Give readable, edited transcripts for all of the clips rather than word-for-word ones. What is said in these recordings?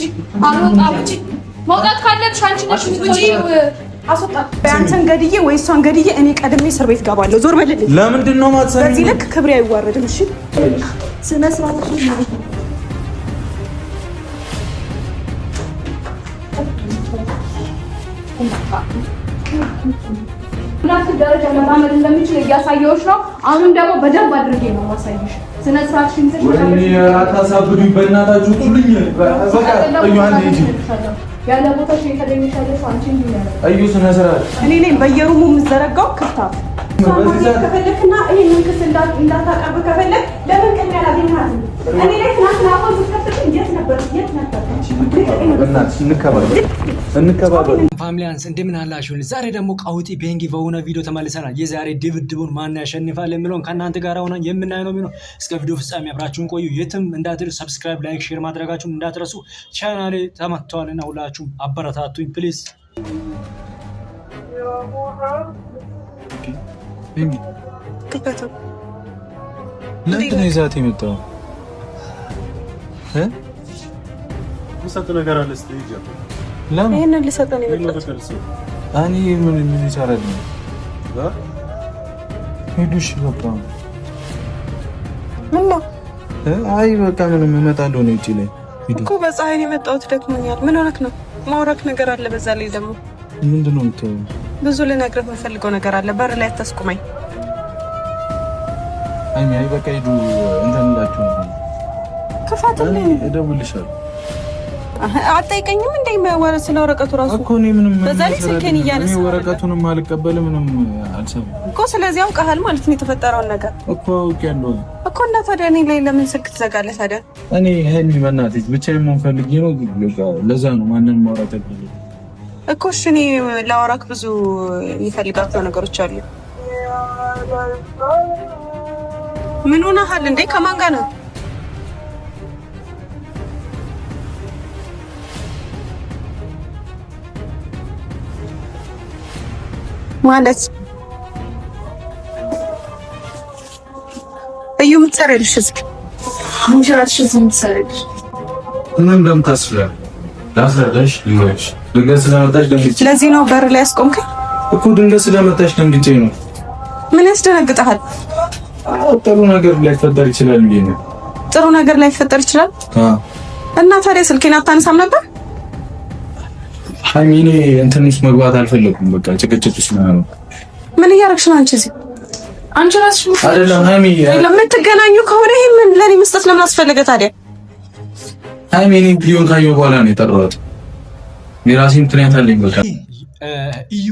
ውጪ መውጣት ካለብሽ አንቺ ነሽ ውጪ አስወጣት በአንተን ገድዬ ወይ እሷን ገድዬ እኔ ቀድሜ እስር ቤት ገባለሁ ዞር በልልኝ ለምንድን ነው ማትሰሚኝ በዚህ ልክ ክብሬ አይዋረድም እሺ ስነ ስርዓት ሁለት ደረጃ ለማመድ እንደምችል እያሳየሁሽ ነው አሁንም ደግሞ በደንብ አድርጌ ነው ማሳየሽ ስነ ስርዓት ሽንትሽ ወይኔ አታሳብዱኝ በእናታችሁ ሁሉኝ በቃ እዩ አንዴ እንጂ ያለ ቦታሽ የተገኘሻለሽ አንቺ እንዴ እዩ ስነ ስርዓት እኔ ነኝ በየሩሙ የምዘረጋው ክፍታፍ ከፈለክና ይሄንን ክስ እንዳታቀርብ ከፈለክ ለምን ቀን ያላገኛት እኔ ላይ ትናንትና አሁን ዝከፍተሽ የት ነበር እንከባበር ፋሚሊያንስ እንደምን አላችሁ? ዛሬ ደግሞ ቀውጢ ቤንጊ በሆነ ቪዲዮ ተመልሰናል። የዛሬ ድብድቡን ማን ያሸንፋል የሚለውን ከእናንተ ጋር ሆነን የምናየው ነው የሚሆነው። እስከ ቪዲዮ ፍጻሜ አብራችሁን ቆዩ። የትም እንዳትሄዱ ሰብስክራይብ፣ ላይክ፣ ሼር ማድረጋችሁን እንዳትረሱ። ቻናሌ ተመቷልና ሁላችሁም አበረታቱኝ ፕሊዝ። ለምን ነው ይዛት የመጣው? ምሳተ ነገር አለ ስትይ ለምን ይሄንን ልሰጠን ይመጣል? አኒ ምን ይሰራል? ሄዱሽ በቃ ምን ነው? አይ በቃ ምንም እመጣለሁ ነው እቺ ላይ እኮ በፀሐይ ነው የመጣሁት ደክሞኛል። ምን ሆነክ ነው? ማውራክ ነገር አለ በዛ ላይ ደግሞ ምንድነው የምትለው? ብዙ ልነግርህ የምፈልገው ነገር አለ። በር ላይ አታስቁመኝ። አይ በቃ ሄዱ እንትን እንዳችሁ ከፋተልኝ እደውልልሻለሁ። አትጠይቀኝም እንዴ? ማወራስ ስለ ወረቀቱ ራሱ እኮ እኔ ምንም በዛ ላይ ስልኬን እያነሳ እኔ ወረቀቱንም አልቀበልም ምንም አልሰማም እኮ። ስለዚህ አውቀሃል ማለት ነው የተፈጠረውን ነገር እኮ አውቄያለሁ እኮ። እና ታዲያ እኔ ላይ ለምን ስልክ ትዘጋለህ ታዲያ? እኔ ሀይሚ በእናትሽ ብቻዬን መሆን ፈልጌ ነው። ለዛ ነው ማንንም ማውራት አልፈልግም እኮ። እሺ እኔ ላወራክ ብዙ የሚፈልጋቸው ነገሮች አሉ። ምን ሆነሃል እንዴ? ከማን ጋር ነው? ማለት እዩ ምትሰሪልሽ እዚህ አንቺራሽ እዚህ ምትሰሪልሽ ምን እንደምታስፈራ ላስረዳሽ ልንገርሽ። ድንገት ስለመጣሽ ደንግጬ ለዚህ ነው በር ላይ ያስቆምከኝ እኮ። ድንገት ስለመጣሽ ደንግጬ ነው። ምን ያስደነግጣል? ጥሩ ነገር ላይፈጠር ይችላል ብዬ ነው። ጥሩ ነገር ላይፈጠር ይችላል? እና ታዲያ ስልኬን አታነሳም ነበር? ሀይሚ እኔ እንትን ውስጥ መግባት አልፈለኩም። በቃ ጭቅጭቅ ውስጥ ነው። ምን እያደረግሽ ነው አንቺ እዚህ? አንቺ ራስሽ አይደለም ሀይሚ ለምትገናኙ ከሆነ ይሄ ምን ለኔ መስጠት ለምን አስፈለገ ታዲያ? ሀይሚ እኔ ቪዲዮን ካየሁ በኋላ ነው የጠራሁት። የራሴ ምክንያት አለኝ። በቃ እዩ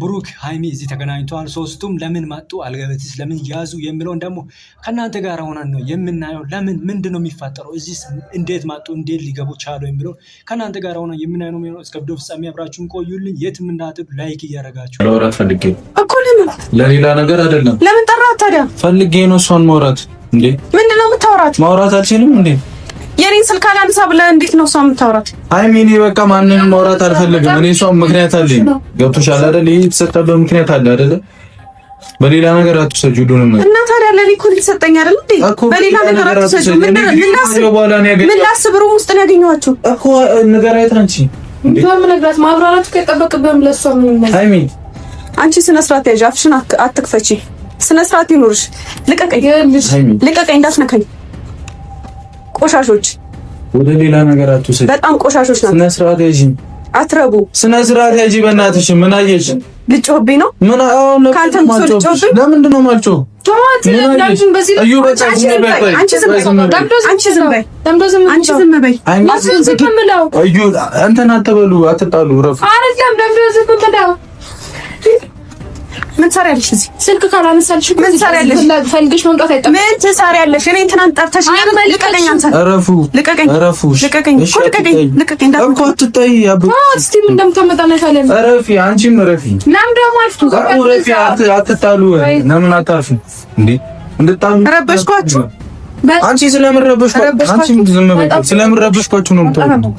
ብሩክ ሀይሚ እዚህ ተገናኝተዋል። ሶስቱም ለምን መጡ አልገበትስ ለምን ያዙ የሚለውን ደግሞ ከእናንተ ጋር ሆነን ነው የምናየው። ለምን ምንድነው የሚፈጠረው እዚህ እንዴት መጡ እንዴት ሊገቡ ቻሉ የሚለው ከእናንተ ጋር ሆነን የምናየው ነው። እስከ ቪዲዮ ፍጻሜ አብራችሁን ቆዩልኝ። የትም እንዳትሄዱ ላይክ እያደረጋችሁ። ለወራት ፈልጌ እኮ ለምን ለሌላ ነገር አይደለም። ለምን ጠራኸት ታዲያ? ፈልጌ ነው እሷን ማውራት። እንዴ ምንድነው የምታወራት? ማውራት አልችልም እንዴ? የኔን ስልክ አላንሳ ብለህ እንዴት ነው እሷን የምታወራት? ሀይሚ እኔ በቃ ማንንም ማውራት አልፈልግም። እኔ እሷን ምክንያት አለኝ። ገብቶሻል አይደል? ይሄ የተሰጠበት ምክንያት አለ አይደል? በሌላ ነገር አትሰጁ ሁሉንም እና ታዲያ ለኔ እኮ ልትሰጠኝ አይደል እንዴ? በሌላ ነገር አትሰጁ። ምን ላስብ ሩም ውስጥ ነው ያገኘኋችሁ እኮ ንገሪያት አንቺ። እንዴ ነግራት ማብራራት ከጠበቅብህም ለሷ ምን ሀይሚ አንቺ ስነ ስርዓት ያዥ። አፍሽን አትክፈቺ። ስነ ስርዓት ይኑርሽ። ልቀቀኝ፣ ልቀቀኝ፣ እንዳትነካኝ። ቆሻሾች ወደ ሌላ ነገር አትወሰጂ። በጣም ቆሻሾች ናቸው። ስነ ስርዓት ያዢ። አትረቡ። ስነ ስርዓት ያዢ። በእናትሽ ምን አየሽ? ልጮህብኝ ነው? ምን አሁን ካንተም ሰው ልጮህብኝ? ለምንድን ነው የማልጮህ? አንቺ ዝም በይ። አንቺ ዝም በይ። አንቺ ዝም በይ። እዩ እንትን አትበሉ፣ አትጣሉ። ረፍ አይደለም ደምዶ ዝም ብለው ምን ትሰሪያለሽ እዚህ? ስልክ ካላነሳልሽ ምን ትሰሪያለሽ? ፈልግሽ መምጣት አይጠበቅም። ምን ትሰሪያለሽ? እኔ ትናንት ጠርተሽኛል። ልቀቀኝ አንተ። እረፉ፣ ልቀቀኝ፣ እረፉ፣ ልቀቀኝ፣ ልቀቀኝ፣ ልቀቀኝ። እኮ አትጠይ። እስቲ ምን እንደምታመጣ ነው ካለም። እረፊ፣ አንቺም እረፊ። ለምን ደግሞ አልፍቱ? እረፊ፣ አትጣሉ። ለምን አታርፉ እንዴ? እንድጣሉ ረበሽኳችሁ። አንቺ ስለምን ረበሽኳችሁ? አንቺ ዝም በይ። ስለምን ረበሽኳችሁ ነው የምትወው?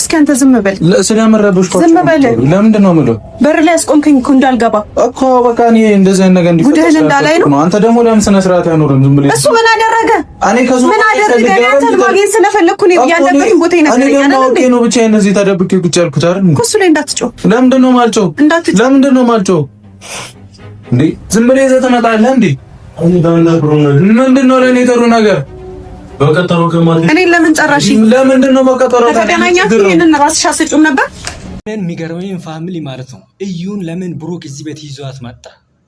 እስኪ እስኪ አንተ ዝም በል። ስለምረብሽኩ ዝም በል። ለምንድን ነው የምለው? በር ላይ አስቆምከኝ እኮ እንዳልገባ እኮ በቃ እኔ እንደዚህ አይነት ነገር ጉድህን እንዳላይ ነው። አንተ ደግሞ ለምን ስነ ስርዓት አይኖርም? ዝም ብለህ እሱ ምን አደረገ? እኔ ከሱ ምን አደረገ? አንተ ማግኘት ስለፈለኩ ነው ያለበትን ቦታ ይነግረኛል አይደል? እኔ ነው ብቻ እነዚህ ተደብቄ ቁጭ ያልኩት አይደል? እኮ እሱ ላይ እንዳትጮህ። ለምንድን ነው የማልጮህ? ለምንድን ነው የማልጮህ እንዴ? ዝም ብለህ ይዘህ ትመጣለህ እንዴ? ምንድን ነው ለእኔ ጥሩ ነገር? በቀጠሮ ከማለት እኔ ለምን ጨራሽ? ለምንድን ነው በቀጠሮ ከተገናኛችሁ ይሄንን ራስሽ አስጩም ነበር። የሚገርመኝ ፋሚሊ ማለት ነው እዩን ለምን ብሩክ እዚህ ቤት ይዟት መጣ?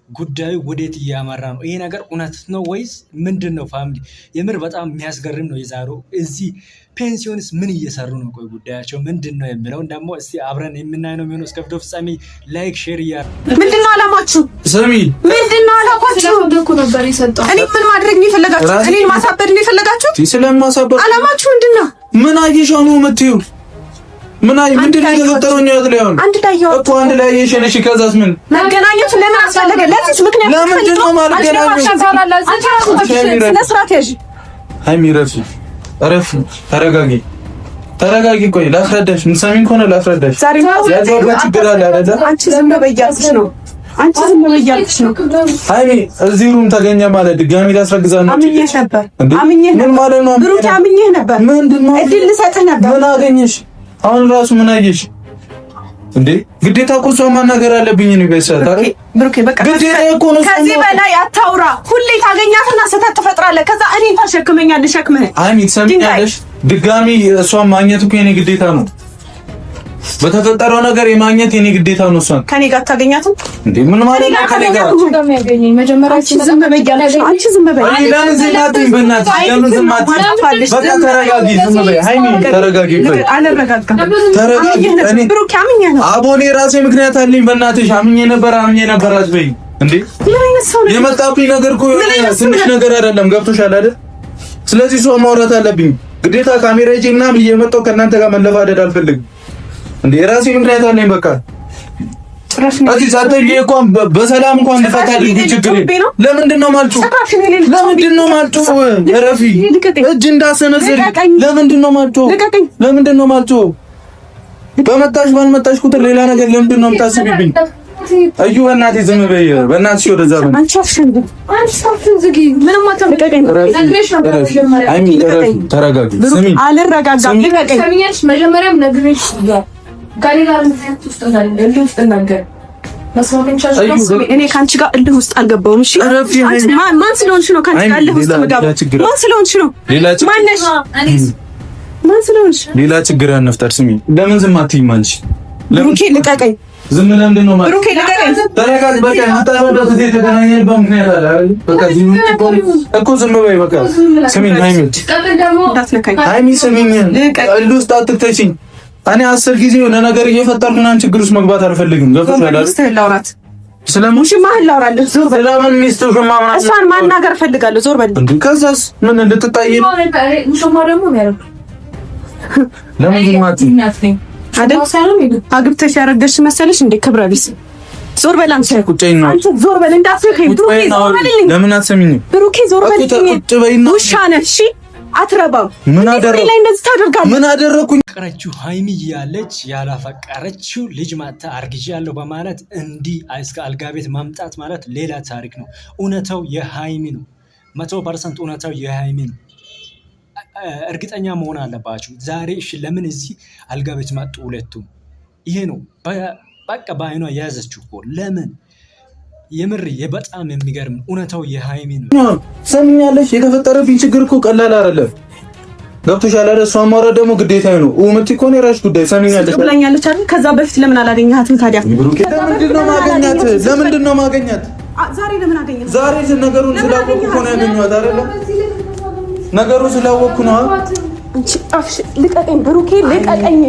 ጉዳዩ ወዴት እያመራ ነው? ይሄ ነገር እውነት ነው ወይስ ምንድን ነው? ፋሚሊ የምር በጣም የሚያስገርም ነው የዛሬው። እዚህ ፔንሲዮንስ ምን እየሰሩ ነው? ቆይ ጉዳያቸው ምንድን ነው የሚለውን ደግሞ እስቲ አብረን የምናይ ነው የሚሆነው። እስከ ቪዲዮ ፍጻሜ ላይክ፣ ሼር ምንድን ነው አላማችሁ? ስሚ፣ ምንድን ነው አላማችሁ? ደኩ ነበር የሰጠው። እኔ ምን ማድረግ ነው የፈለጋችሁት? እኔ ማሳበድ ነው የፈለጋችሁት? ስለማሳበድ አላማችሁ ምንድን ነው? ምን አየሽው ነው የምትይው? ምንድን ነው የተፈጠረው? ነው ያለው አንድ ላይ እኮ አንድ ላይ የሸነሽ ከዛስ ምን መገናኘቱ ለምን አስፈለገ? ለዚህ ምክንያት ለምንድን ነው ማልገናኘው? ለስራት ያዥ ሃይሚ ረፍ ተረጋጊ። ቆይ ላስረዳሽ። ምንሰሚን ከሆነ ላስረዳሽ። ያዘው ችግር አለ አይደል? አንቺ ዝም በያልሽ ነው። ሃይሚ እዚህ ሩም ተገኘ ማለት ድጋሚ ላስረግዛ ነው። አምኜሽ ነበር። ምን ማለት ነው? ብሩክ አምኜሽ ነበር። ምንድን ነው እድል ልሰጥህ ነበር። ምን አገኘሽ? አሁን ራሱ ምን አየሽ እንዴ? ግዴታ እኮ እሷን ማናገር አለብኝ ነው በሰዓት አይደል? ብሩክ በቃ ግዴታ እኮ ነው። ከዚህ በላይ አታውራ። ሁሌ ታገኛትና ስህተት ትፈጥራለህ። ከዛ እኔን ታሸክመኛለህ ሸክምህን። ሃይሚ ትሰሚኛለሽ? ድጋሚ እሷን ማግኘት እኮ የኔ ግዴታ ነው። በተፈጠረው ነገር የማግኘት የኔ ግዴታ ነው። እሷን ከኔ ጋር ታገኛትም እንዴ? ምን ማለት ነው? ከኔ ጋር እንደሚያገኘኝ መጀመሪያ ዝም በያለሽ። አንቺ ዝም በይ። ለምን ዝም አትይም? በእናትሽ ለምን ዝም አትይም? በቃ ተረጋጊ። ዝም በይ ሃይሚ፣ ተረጋጊ። አልረጋጋም። ተረጋጊ። እኔ ብሩክ አምኜ ነው። አቦኔ ራሴ ምክንያት አለኝ። በእናትሽ አምኜ ነበር አትበይ እንዴ? የመጣብኝ ነገር እኮ ትንሽ ነገር አይደለም። ገብቶሻል አይደል? ስለዚህ ሰው ማውራት አለብኝ ግዴታ። ካሜራ ይዤ ምናምን እየመጣሁ ከእናንተ ጋር መለፋደድ አልፈልግም እንዴ? ራሴ ምክንያት አለኝ። በቃ እዚህ ሳትሄጂ እንኳን በሰላም እንኳን እንፈታለን። ችግር ለምንድን ነው ማልጩ? ለምንድን ነው ማልጩ? ረፊ እጅ እንዳሰነዝሪ። ለምንድን ነው ማልጩ? ለምንድን ነው ማልጩ? በመጣሽ ባልመጣሽ ቁጥር ሌላ ነገር ለምንድን ነው የምታስቢብኝ? እዩ በእናትህ ዝም በይ። በእናትሽ ወደዛ ነው። አንቺ አፍሽን ዝጊ። ምንም አታምቀቀኝ። ተረጋጊ። ስሚ፣ አልረጋጋም። ልቀቀኝ። ሰሚኛሽ መጀመሪያም ነግሬሽ ጋር ውስጥ ነገር እኔ ከአንቺ ጋር እልህ ውስጥ አልገባሁም። እሺ ማን ስለሆንሽ ነው ከአንቺ ጋር እልህ ውስጥ የምገባው? ማን ስለሆንሽ ነው? ማነሽ? ማን ስለሆንሽ? ሌላ ችግር አንፍጠር። ስሚ፣ ለምን ዝም አትይም አንቺ? ብሩኬ ልቀቀኝ። ዝም ለምንድን ነው ማለት? ብሩኬ ልቀቀኝ። ተረጋግ። በቃ አታወጣው። እዚህ ተገናኘንበት ምክንያት አለ አይደል? በቃ እዚህ እኮ ዝም በይ። በቃ ስሚኝ ሃይሚ፣ ሃይሚ ስሚኝ፣ እልህ ውስጥ አትክተሽኝ። እኔ 10 ጊዜ የሆነ ነገር እየፈጠርኩ እና ችግር ውስጥ መግባት አልፈልግም። ገብቶሻል አይደል? ስለሙሽ ማህል ላውራለሁ። ዞር በል። ስለምን ሚስቱ ሽማማ እሷን ማናገር እፈልጋለሁ። ዞር በል። ከዛስ ምን እንድትጣይ ነው? ሙሽማ ደግሞ ነው ያለው። ለምን ማቲ አይደል? አግብተሽ ያረገሽ መሰለሽ እንዴ? ክብረ ቢስ። ዞር በል አንተ። ቁጭኝ ነው አንተ። ዞር በል እንዳትነካኝ ብሩኬ። ዞር በልልኝ። ለምን አትሰሚኝም? ብሩኬ ዞር በልልኝ። ቁጭ በይና ውሻ ነህ። እሺ አትረባም። ምን አደረኩ? ምን አደረኩኝ? ቀረችው ሃይሚ ያለች ያላፈቀረችው ልጅ ማታ አርግዣለሁ በማለት እንዲህ እስከ አልጋ ቤት ማምጣት ማለት ሌላ ታሪክ ነው። እውነታው የሃይሚ ነው። 100% እውነታው የሃይሚ ነው። እርግጠኛ መሆን አለባችሁ። ዛሬ እሺ ለምን እዚህ አልጋ ቤት መጡ ሁለቱም? ይሄ ነው በቃ በአይኗ የያዘችው እኮ ለምን? የምር በጣም የሚገርም እውነታው የሃይሚ ነው። ሰምኛለሽ? የተፈጠረብኝ ችግር እኮ ቀላል አይደለም። ገብቶሻል አይደል? እሷን ማውራት ደግሞ ግዴታዬ ነው። ኡመት እኮ ነው የራስሽ ጉዳይ። ሰምኛለሽ ብላኛለች አይደል? ከዛ በፊት ለምን አላገኘሃትም ታዲያ? ለምንድን ነው ማገኛት? ለምንድን ነው ማገኛት? ዛሬ ለምን አገኘሃት? ዛሬ ነገሩን ስላወቅኩ እኮ ነው ያገኘኋት አይደል? ነገሩን ስላወቅኩ ነው። አንቺ አፍሽ ልቀቀኝ፣ ብሩኬ ልቀቀኝ።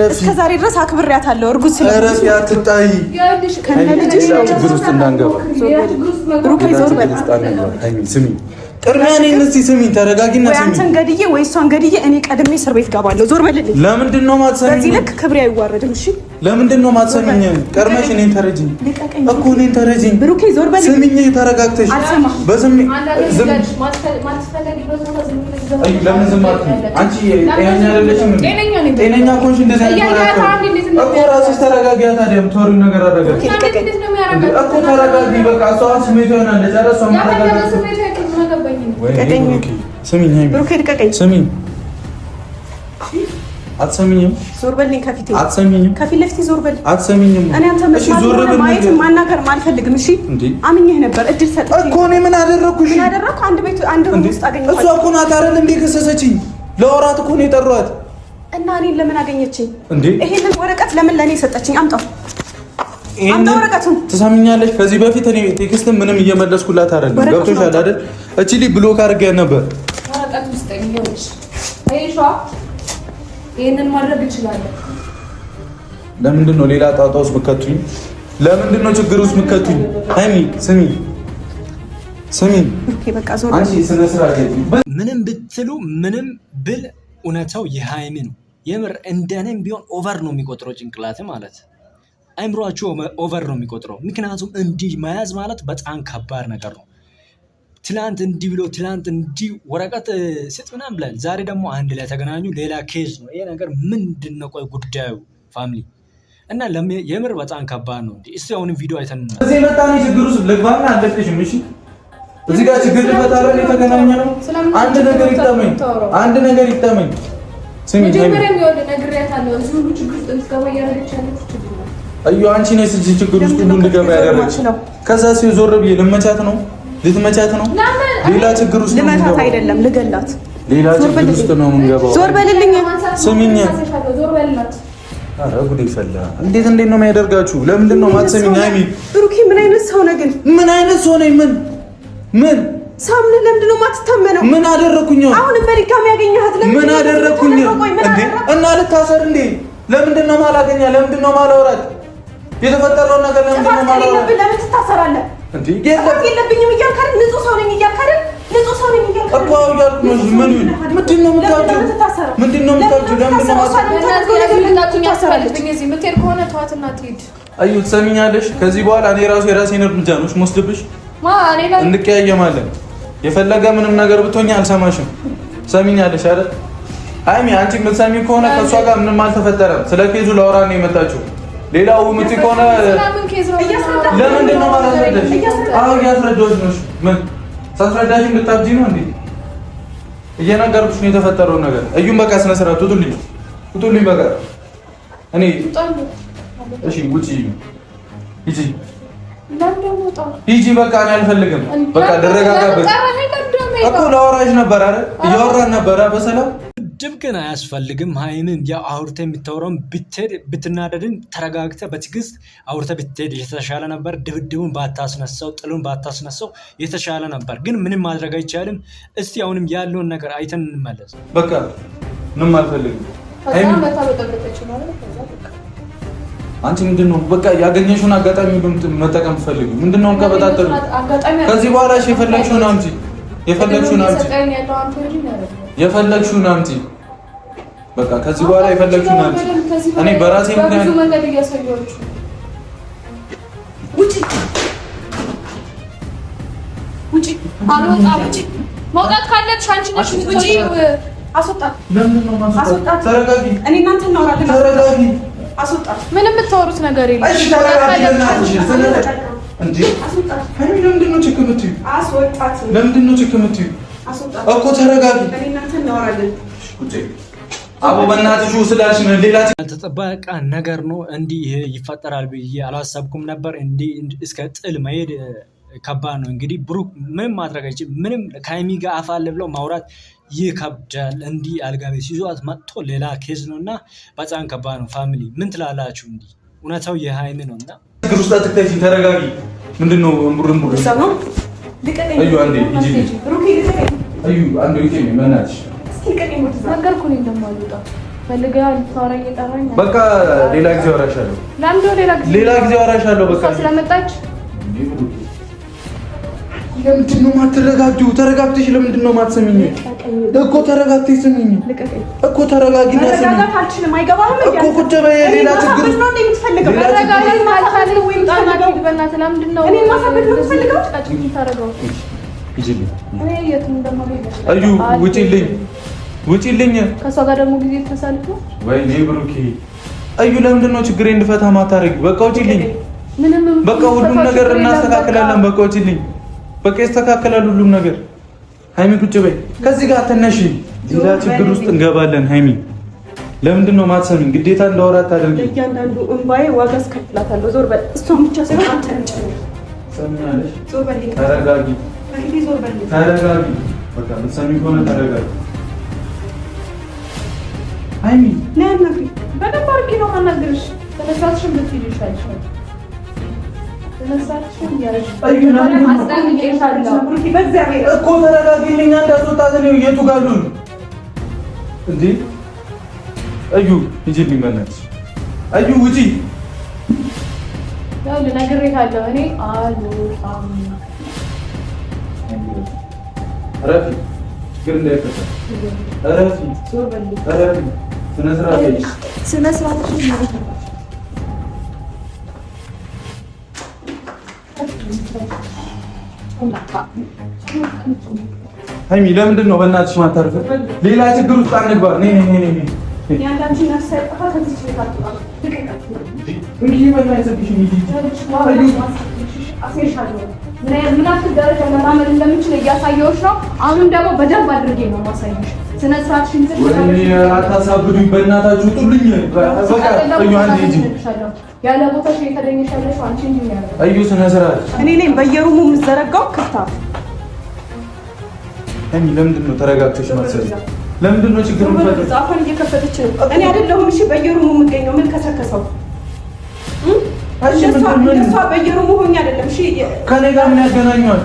እስከ ዛሬ ድረስ አክብሬያታለሁ። እርጉዝ ስለሆነች አትጣይ። ከነ ልጅሽ ችግር ውስጥ እንዳንገባ ብሩኬ ዞር በል። ስሚ ቅድሚያ እኔን እስኪ ስሚ፣ ተረጋጊና ስሚ። አንተን ገድዬ ወይ እሷን ገድዬ እኔ ቀድሜ እስር ቤት ገባለሁ። ዞር በልልኝ። ለምንድን ነው የማትሰሚኝ? በዚህ ልክ ክብሬ አይዋረድም። እሺ ለምንድን ነው ማትሰሚኝ? ቀርመሽ እኔን ተረጂኝ እኮ እኔን ተረጂኝ። ብሩኬ ዞር በል። ስሚኝ ተረጋግተሽ። በስሚ ዝም ለምን ዝም አትይኝ? አንቺ ጤነኛ አይደለሽም እንዴ? ጤነኛ ኮንሽ እንደዚህ እኮ ራስሽ ተረጋጊ። ታዲያ የምትወሪው ነገር አደረገች እኮ ተረጋጊ። በቃ እሷ ስሜቷ ይሆናል። ጨረሷ ማረጋጋት። ስሚኝ ብሩኬ ልቀቀኝ። ስሚኝ አትሰሚኝም? ዞር በልኝ ከፊቴ። አትሰሚኝም? ከፊት ለፊቴ ዞር በል። አትሰሚኝም? እኔ አንተ ማየት ማናገር አልፈልግም። እሺ አምኜህ ነበር። እድል ሰጥቼ እኮ እኔ ምን አደረኩሽ? ምን አደረኩ? አንድ ሩም ውስጥ አገኘኋት። እሷ እኮ ናት አይደል እንዴ ከሰሰችኝ? ለወራት እኮ ነው የጠሯት። እና እኔን ለምን አገኘችኝ? እንዴ ይሄንን ወረቀት ለምን ለኔ ሰጠችኝ? አምጣው ወረቀቱን። ትሰሚኛለሽ? ከዚህ በፊት እኔ ቴክስት ምንም እየመለስኩላት አይደለም። ገብቶሻል አይደል? እቺ ልጅ ብሎክ አድርጌያት ነበር። ወረቀት ውስጥ ይኸውልሽ አይሻ ይሄንን ማድረግ እችላለሁ። ለምንድን ነው ሌላ ጣጣ ውስጥ ምከቱኝ? ለምንድን ነው ችግር ውስጥ ምከቱኝ? ሃይሚ ስሚ ኦኬ በቃ ዞር አንቺ ስነ ስርዓት ምንም ብትሉ ምንም ብል እውነታው የሃይሚ ነው። የምር እንደኔም ቢሆን ኦቨር ነው የሚቆጥረው ጭንቅላት ማለት አይምሮአችሁ ኦቨር ነው የሚቆጥረው። ምክንያቱም እንዲህ መያዝ ማለት በጣም ከባድ ነገር ነው። ትላንት እንዲህ ብሎ ትላንት እንዲህ ወረቀት ስጥ ምናምን ብለን ዛሬ ደግሞ አንድ ላይ ተገናኙ። ሌላ ኬዝ ነው ይሄ ነገር። ምንድን ነው ቆይ ጉዳዩ ፋሚሊ እና የምር በጣም ከባድ ነው። እንዴ እስቲ አሁን ቪዲዮ አይተን እዚህ መጣን ችግር ውስጥ ልግባና አለቅሽም። እሺ እዚህ ጋር ችግር ልፈታረ የተገናኘ ነው። አንድ ነገር ይጠመኝ ስሚ መጀመሪያ የሚወድ ነግሬያታለሁ። እዚህ ሁሉ ችግር ውስጥ እንድትገባ እያደረገች ያለች ችግር ነው። አዩ አንቺ ነሽ እዚህ ችግር ውስጥ ሁሉ እንድገባ ያደረገች። ከዛ ሲዞር ብዬ ልመቻት ነው ልትመቻት ነው። ሌላ ችግር ውስጥ ነው ልመታት አይደለም ልገላት። ሌላ ችግር ውስጥ ነው የምንገባው። ዞር በልልኝ። ስሚኝ ኧረ ጉዴ ፈላ። እንዴት ነው የሚያደርጋችሁ? ለምንድን ነው ማትሰሚኝ? ሃይሚ ብሩኬ ምን አይነት ሰው ነህ ግን? ምን አይነት ሰው ነኝ? ምን ሳምነ ለምንድን ነው የማትታመነው? ምን አደረኩኝ? አሁን በድጋሚ ያገኘሃት ለምን? ምን አደረኩኝ እንዴ? እና ልታሰር እንዴ? ለምንድን ነው ማላገኛ? ለምንድን ነው ማላወራት? የተፈጠረው ነገር ለምንድን ነው ማላወራት? ለምን ትታሰራለህ እንዴ? የለብኝም እያልክ አይደል? ንጹህ ሰው ነኝ እያልክ አይደል? ንጹህ ሰው ነኝ እያልክ እኮ እያልኩ ነው። ምንድን ነው የምታወጪው? ምንድን ነው የምታወጪው? ለምንድን ነው የምትሄድ ከሆነ ተዋትና ትሄድ። አዩ ትሰሚኛለሽ? ከዚህ በኋላ እኔ ራሱ የራሴን እርምጃ ነው የምወስድብሽ። እንቀያየማለን። የፈለገ ምንም ነገር ብትሆኝ አልሰማሽም። ሰሚኛለሽ አይደል? ሃይሚ አንቺ የምትሰሚ ከሆነ ከእሷ ጋር ምንም አልተፈጠረም። ስለ ኬዙ ላወራ ነው የመጣችው። ሌላው ምት ከሆነ ለምንድን ነው ማለት አይደለሽ? አዎ እያስረዳሁሽ ነው። ምን ሳስረዳሽ እንድታብጂ ነው እንዴ? እየነገርኩሽ ነው የተፈጠረውን ነገር። እዩም በቃ ስነ ስርዓት ውጡልኝ በቃ እኔ እሺ ውጪ ሂጂ በቃ እኔ አልፈልግም። በቃ ደረጋጋበት እኮ ላወራሽ ነበር አይደል? እያወራን ነበር በሰላም ድብ ግን አያስፈልግም። ሃይሚም ያው አውርተ የምታወራውን ብትሄድ ብትናደድን ተረጋግተ በትዕግስት አውርተ ብትሄድ የተሻለ ነበር። ድብድቡን ባታስነሳው ጥሉን ባታስነሳው የተሻለ ነበር። ግን ምንም ማድረግ አይቻልም። እስቲ አሁንም ያለውን ነገር አይተን እንመለስ። በቃ ምንም አልፈልግም። አንቺ ምንድነው በቃ ያገኘሽውን አጋጣሚ መጠቀም ትፈልጊ? ምንድነው እንከበጣጠሩ? ከዚህ በኋላ እሺ የፈለግሽውን አምጪ፣ የፈለግሽውን አምጪ። በቃ ከዚህ በኋላ የፈለግሽውን አምጪ። እኔ በራሴ ምክንያት መንገድ እያሳየኋችሁ ውጪ አልወጣም። መውጣት ካለብሽ አንቺ ነሽ የምትወጪው። አስወጣት። ለምን ነው ማስወጣት? ተረጋጊ። እኔ እናንተ እናወራለን። ተረጋጊ። አስወጣት። ምንም የምታወሩት ነገር የለም። እሺ ተረጋጊ። እንዴ ሃይሚ ለምንድን ነው ችግር የምትይው? አስወጣት። ለምንድን ነው ችግር የምትይው? አስወጣት እኮ ተረጋጊ። እኔ እናንተ እናወራለን። አቦ በእናትሽ ስላልሽ ነው ሌላ ያልተጠበቀ ነገር ነው። እንዲህ ይፈጠራል ብዬ አላሰብኩም ነበር። እንዲህ እስከ ጥል መሄድ ከባድ ነው። እንግዲህ ብሩክ ምንም ማድረግ አይችልም። ምንም ከሃይሚ ጋር አፋል ብለው ማውራት ይከብዳል። እንዲህ አልጋ ቤት ሲዟት መጥቶ ሌላ ኬዝ ነው እና በጣም ከባድ ነው። ፋሚሊ ምን ትላላችሁ? እንዲህ እውነታው የሃይሚ ነው እና ችግር ውስጥ አትክተሽ። ተረጋጊ። ምንድነው እምቡር ሰው ነው ልቀቀኝ። እዩ አንዴ ሂጂ። ብሩክ ልቀቀኝ። እዩ አንዴ ይቀኝ መናትሽ ነገርኩኝ እንደማልወጣ ፈልገህ ልታወራኝ የጠራኝ በቃ ሌላ ጊዜ አወራሻለሁ። ሌላ ጊዜ አወራሻለሁ። በቃ ስለመጣች ለምንድን ነው የማትረጋጊው? ተረጋግተሽ ለምንድን ነው የማትሰሚኝ? እኮ ተረጋግተሽ ስሚኝ እኮ ተረጋጊና ስሚኝ። መረጋጋት አልችልም። አይገባህም እኮ ቁጭ በይ። ሌላ ችግር ነው እንደምትፈልገው መረጋጋት ካልቻለ ወይ ታናገር በእናትህ ለምንድን ነው እኔ ማሳበድ ነው የምትፈልገው? ጫጭኝ ታረጋው ይጅልኝ እኔ የቱን እንደማገኝ አዩ ውጪልኝ፣ ውጪልኝ። ከሷ ጋር ደግሞ ጊዜ ተሳልፎ ወይኔ ብሩኬ። አዩ ለምንድን ነው ችግሬ እንድፈታ ማታረጊው? በቃ ውጪልኝ። በቃ ሁሉም ነገር እናስተካክላለን። በቃ ውጪልኝ። በቃ ይስተካከላል ሁሉም ነገር። ሃይሚ ቁጭ በይ። ከዚህ ጋር ተነሺ። ሌላ ችግር ውስጥ እንገባለን። ሃይሚ ለምንድን ነው ማትሰሚኝ? ግዴታ እንዳወራት ታደርጊ። እያንዳንዱ እንባዬ ዋጋ አስከፍላታለሁ። ዞር በል። እሷን ብቻ ሳይሆን አንተንም ጨምር። ሰሚያለሽ? ዞር በል። ተረጋጊ፣ ዞር በል። ተረጋጊ። በቃ የምትሰሚኝ ከሆነ ተረጋጊ። ሃይሚ ነይ አናግሪኝ። በደንብ አድርጌ ነው የማናግርሽ። ተነሳሽም ብትሄጂ ይሻልሻል። እኮ ተረጋጊልኝ። እንዳትወጣት ነው የቱ ጋር ነው እንዴ? እዩ ሂጂልኝ፣ በእናትሽ እዩ ውጪ። ያው ልነግርሻለሁ እኔ አልወጣም። እረፊ፣ ችግር እንዳይፈጠር እረፊ፣ እረፊ። ስነ ስርዓት ሃይሚ ለምንድን ነው በእናትሽ ማታርፈው? ሌላ ችግር ውስጥ አንግባ። ነይ ነይ ነይ ነይ። ያንዳንቺ ነፍስ አይጠፋ። ከዚህ ችግር አትወጣም። እንዴ በእናትሽ ምን ያክል ደረጃ መራመድ እንደምችል እያሳየሁሽ ነው። አሁንም ደግሞ በደንብ አድርጌ ነው ማሳየሽ። ስነ ስርዓትሽን አታሳብዱኝ በእናታችሁ። ጡልኝ በቃ እዩ። አንዴ ሂጂ። ያለ ቦታሽ የተገኘሽ ያለሽው አንቺ እንጂ ነው ያለው። እዩ ስነ ስርዓት። እኔ ነኝ በየሩሙ የምዘረጋው ክፍታፍ። እኔ ለምንድን ነው ተረጋግተሽ ማሰብ? ለምንድን ነው ችግር የምትፈጥረው? ዛፋን እየከፈተች ነው። እኔ አይደለሁም እሺ በየሩሙ የምገኘው። ምን ከሰከሰው? እሷ በየሩሙ ሆኜ አይደለም እሺ። ከኔ ጋር ምን ያገናኘዋል?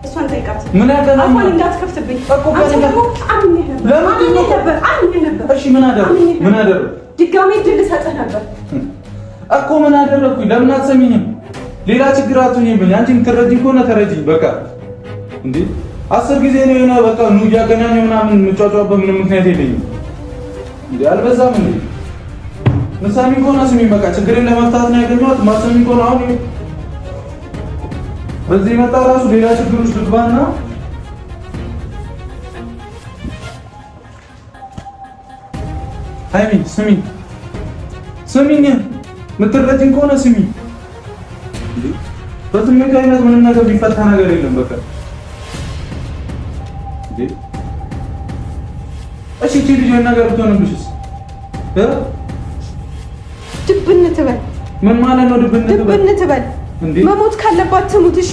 እሷን ጠይቃት። ምን ያገናኘዋል? አሁን እንዳትከፍትብኝ እኮ አንተ ደግሞ አምኜ ነበር። እሺ ምን አደረኩ? ድጋሜ ድል ሰጥህ ነበር እኮ። ምን አደረኩኝ? ለምን አትሰሚኝም? ሌላ ችግር አትሁኝብኝ። አንቺ የምትረጂኝ ከሆነ ተረጂኝ። በቃ እንዴ 10 ጊዜ ነው የሆነ በቃ ኑ እያገናኘው ምናምን የምጫጫበት ምንም ምክንያት የለኝም እንዴ። አልበዛም እንዴ? ምሳሚ ከሆነ ስሚኝ። በቃ ችግሬን ለመፍታት ነው ያገኘኋት። ማሰሚ ከሆነ አሁን በዚህ መጣ ራሱ ሌላ ችግር ውስጥ ልትባና ሃይሚ ስሚኝ፣ ስሚኝ። የምትረጂኝ ከሆነ ስሚኝ። በስሜት አይነት ምንም ነገር ቢፈታ ነገር የለም። በቃ እሺ እቺ ልጅ ነገር ብትሆንብሽስ? ድብን ትበል። ምን ማለት ነው ድብን ትበል? መሞት ካለባት ትሙት። እሺ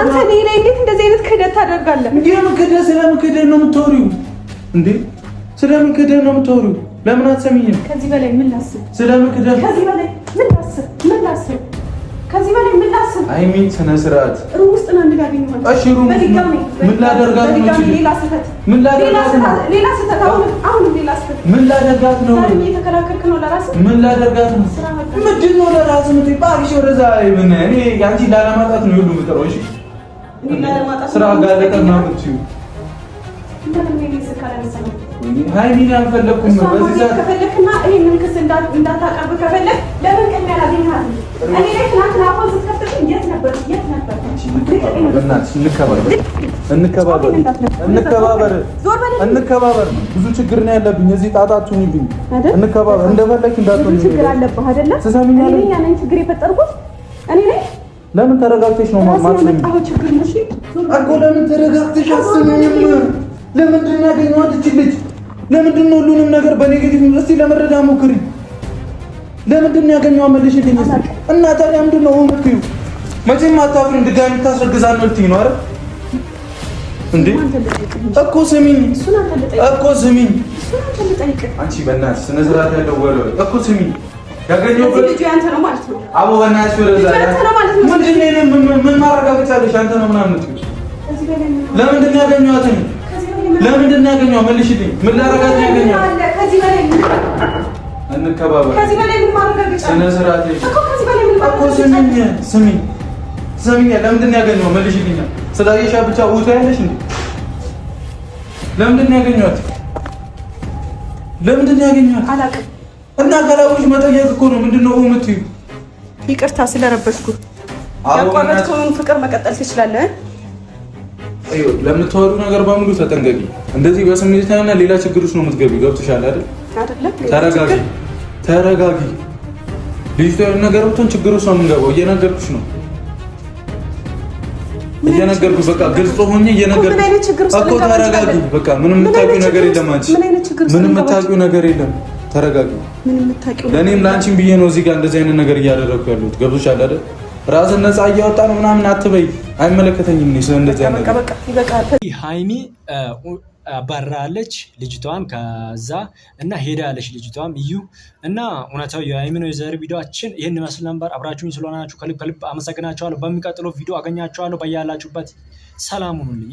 አንተ እኔ ላይ እንዴት እንደዚህ አይነት ክህደት ታደርጋለህ? ስለምን ክህደት ነው የምታወሪው እንዴ? ስለምን ክህደት ነው የምታወሪው? ለምን አትሰሚኝም? ከዚህ በላይ ምን ላስብ? ስለምን ክህደት? ከዚህ በላይ ምን ላስብ? ከዚህ በላይ ምን ላስብ? ሃይሚ ስነ ስርዓት። ሩም ውስጥ ነው እንድጋገኝ ማለት። እሺ ሩም ምን ላደርጋት ነው? ሌላ ስህተት። ምን ላደርጋት ነው? አሁንም ሌላ ስህተት። ምን ላደርጋት ነው? ዛሬ እየተከራከርክ ነው ለራስህ። ምን ላደርጋት ነው? ምንድን ነው ለራስህ የምትባልሽ? ወደዛ ምን እኔ ያንቺ ላለማጣት ነው ሁሉ የምጠራው። እሺ ስራ ጋለጠ ምናምን ትዩ ሃይሚን አልፈለኩም። በዚህ ሰዓት ከፈለክና ይሄንን ክስ እንዳታቀርብ ከፈለክ ለምን ቅድሚያ አላገኘሃትም? እኔ ላይ ትናንትና አፎን ስትከፍትብኝ የት ነበር? እንከባበር። ብዙ ችግር ነው ያለብኝ እዚህ ጣጣችሁን ይብኝ። እንከባበር። እንደፈለክ እንዳትሆን ችግር አለብህ አይደለ? ትሰሚኛለሽ? እኔ ያንን ችግር የፈጠርኩት እኔ ነኝ። ለምን ተረጋግተሽ ነው ማማጽኝ እኮ? ለምን ተረጋግተሽ አስሚኝም? ለምንድን ነው ያገኘኋት እቺ ልጅ? ለምንድን ነው ሁሉንም ነገር በኔጌቲቭ እስቲ ለመረዳ ሞክሪ። ለምንድን ነው ያገኘኋት? መልሽልኝ እና ታዲያ ምንድን ነው የምትይው? መቼም አታፍሪም። ድጋሚ ታስረግዛለህ ነው ልትይኝ ነው አይደል እንዴ? እኮ ስሚኝ አንቺ በእናትሽ ስነ ስርዓት ያለው ወሬ እኮ ስሚኝ። ያገኘሁት ልጅ ያንተ ነው ማለት ነው። አቦ በእናትሽ ወደዛ ምንድን ነው ምን ማረጋገጫ አለሽ? አንተ ነው ምናምን የምትይው። ለምንድን ነው ያገኘኋት? ለምንድን ነው ያገኘኋት? መልሽልኝ። ምን ላደርጋት ነው ያገኘኋት? ከዚህ በላይ እንከባበር። ከዚህ በላይ ምን ማረጋገጫ? ስነ ስርዓት እኮ ከዚህ በላይ ምን እኮ ስሚኝ ትሰሚኛለሽ? ለምንድን ነው ያገኘው? መልሽልኝ። ስላየሻ ብቻ ውታ ያለሽ እንዴ? ለምንድን ነው ያገኘኋት? ለምንድን ነው ያገኘኋት? አላውቅም። እና ካላወቅሽ መጠየቅ እኮ ነው። ምንድን ነው የምትይው? ይቅርታ ስለረበሽኩ። ያቋረጥከውን ፍቅር መቀጠል ትችላለህ። ለምታወሩ ነገር በሙሉ ተጠንቀቂ። እንደዚህ በስሜትና ሌላ ችግር ውስጥ ነው የምትገቢው። ገብቶሻል አይደል? ተረጋጊ፣ ተረጋጊ። ልጅቷ ነገር ብትሆን ችግር ውስጥ ነው የምንገባው። እየነገርኩሽ ነው፣ እየነገርኩሽ በቃ ግልጽ ሆኜ እየነገርኩሽ እኮ። ተረጋጊ በቃ። ምንም የምታውቂው ነገር የለም አንቺ። ምንም የምታውቂው ነገር የለም። ተረጋጊ። ለእኔም ለአንቺም ብዬ ነው እዚህ ጋር እንደዚህ አይነት ነገር እያደረግኩ ያለሁት። ገብቶሻል አይደል? ራስን ነፃ እያወጣ ነው ምናምን አትበይ። አይመለከተኝም እኔ ስለ እንደዚህ አይነት ነገር። ሃይሚ አባራለች ልጅቷን ከዛ እና ሄዳለች ልጅቷም እዩ እና እውነታው የሃይሚ ነው። የዛሬ ቪዲዮአችን ይህን ይመስል ነበር። አብራችሁኝ ስለሆናችሁ ከልብ አመሰግናችኋለሁ። በሚቀጥለው ቪዲዮ አገኛችኋለሁ። በያላችሁበት ሰላም ሁኑልኝ።